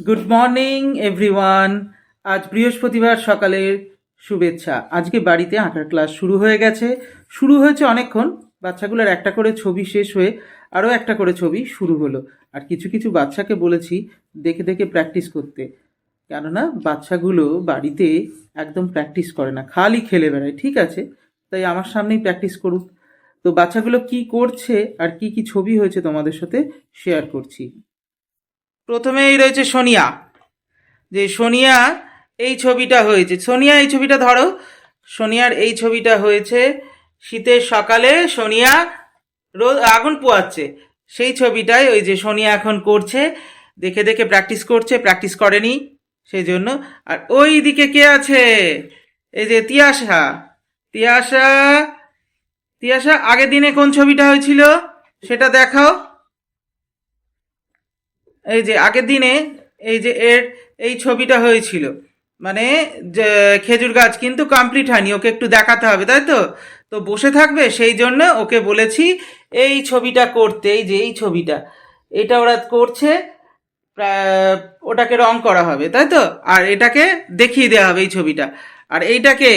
Good morning everyone. আজ বৃহস্পতিবার সকালের শুভেচ্ছা। আজকে বাড়িতে আঁকার ক্লাস শুরু হয়ে গেছে। শুরু হয়েছে অনেকক্ষণ। বাচ্চাগুলোর একটা করে ছবি শেষ হয়ে আরও একটা করে ছবি শুরু হলো। আর কিছু কিছু বাচ্চাকে বলেছি দেখে দেখে প্র্যাকটিস করতে, কেননা বাচ্চাগুলো বাড়িতে একদম প্র্যাকটিস করে না, খালি খেলে বেড়ায়। ঠিক আছে, তাই আমার সামনেই প্র্যাকটিস করুক। তো বাচ্চাগুলো কি করছে আর কি কি ছবি হয়েছে তোমাদের সাথে শেয়ার করছি। প্রথমেই রয়েছে সোনিয়া। যে সোনিয়া এই ছবিটা হয়েছে, সোনিয়া এই ছবিটা ধরো। সোনিয়ার এই ছবিটা হয়েছে শীতের সকালে সোনিয়া রোদ আগুন পোয়াচ্ছে, সেই ছবিটাই ওই যে সোনিয়া এখন করছে, দেখে দেখে প্র্যাকটিস করছে, প্র্যাকটিস করেনি সেই জন্য। আর ওই দিকে কে আছে? এই যে তিয়াশা। তিয়াশা তিয়াশা আগের দিনে কোন ছবিটা হয়েছিল সেটা দেখাও। এই যে আগের দিনে এই যে এই ছবিটা হয়েছিল, মানে যে খেজুর গাছ, কিন্তু কমপ্লিট হয়নি, ওকে একটু দেখাতে হবে, তাই তো? তো বসে থাকবে, সেই জন্য ওকে বলেছি এই ছবিটা করতে। এই যে এই ছবিটা, এটা ওরা করছে, ওটাকে রং করা হবে, তাই তো? আর এটাকে দেখিয়ে দেওয়া হবে এই ছবিটা। আর এইটাকে,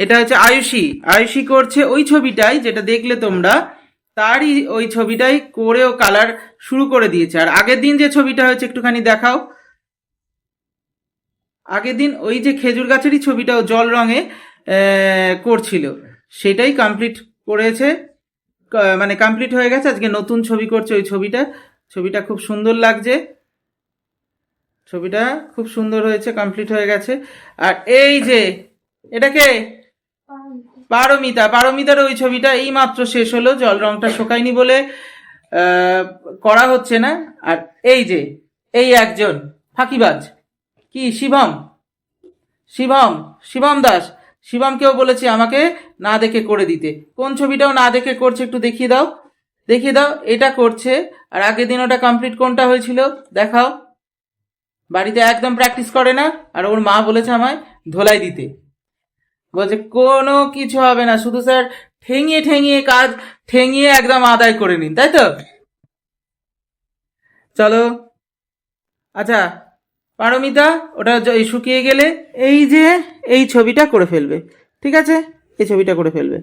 এটা হচ্ছে আয়ুষী। আয়ুষী করছে ওই ছবিটাই যেটা দেখলে তোমরা, তারই ওই ছবিটাই করেও কালার শুরু করে দিয়েছে। আর আগের দিন যে ছবিটা হয়েছে একটুখানি দেখাও। আগের দিন ওই যে খেজুর গাছেরই ছবিটাও জল রঙে করছিল, সেটাই কমপ্লিট করেছে, মানে কমপ্লিট হয়ে গেছে। আজকে নতুন ছবি করছে ওই ছবিটা। ছবিটা খুব সুন্দর লাগছে, ছবিটা খুব সুন্দর হয়েছে, কমপ্লিট হয়ে গেছে। আর এই যে এটাকে পারমিতা, পারমিতার ওই ছবিটা এই মাত্র শেষ হলো, জল রংটা শোকায়নি বলে করা হচ্ছে না। আর এই যে এই একজন ফাঁকিবাজ, কি শিবম, শিবম শিবম দাস, শিবমকেও বলেছি আমাকে না দেখে করে দিতে। কোন ছবিটাও না দেখে করছে, একটু দেখিয়ে দাও, দেখিয়ে দাও। এটা করছে। আর আগের দিন ওটা কমপ্লিট কোনটা হয়েছিল দেখাও। বাড়িতে একদম প্র্যাকটিস করে না, আর ওর মা বলেছে আমায় ধোলাই দিতে, বলছে কোনো কিছু হবে না, শুধু স্যার ঠেঙিয়ে ঠেঙিয়ে কাজ, ঠেঙিয়ে একদম আদায় করে নিন, তাই তো? চলো, আচ্ছা পারমিতা, ওটা শুকিয়ে গেলে এই যে এই ছবিটা করে ফেলবে, ঠিক আছে? এই ছবিটা করে ফেলবে।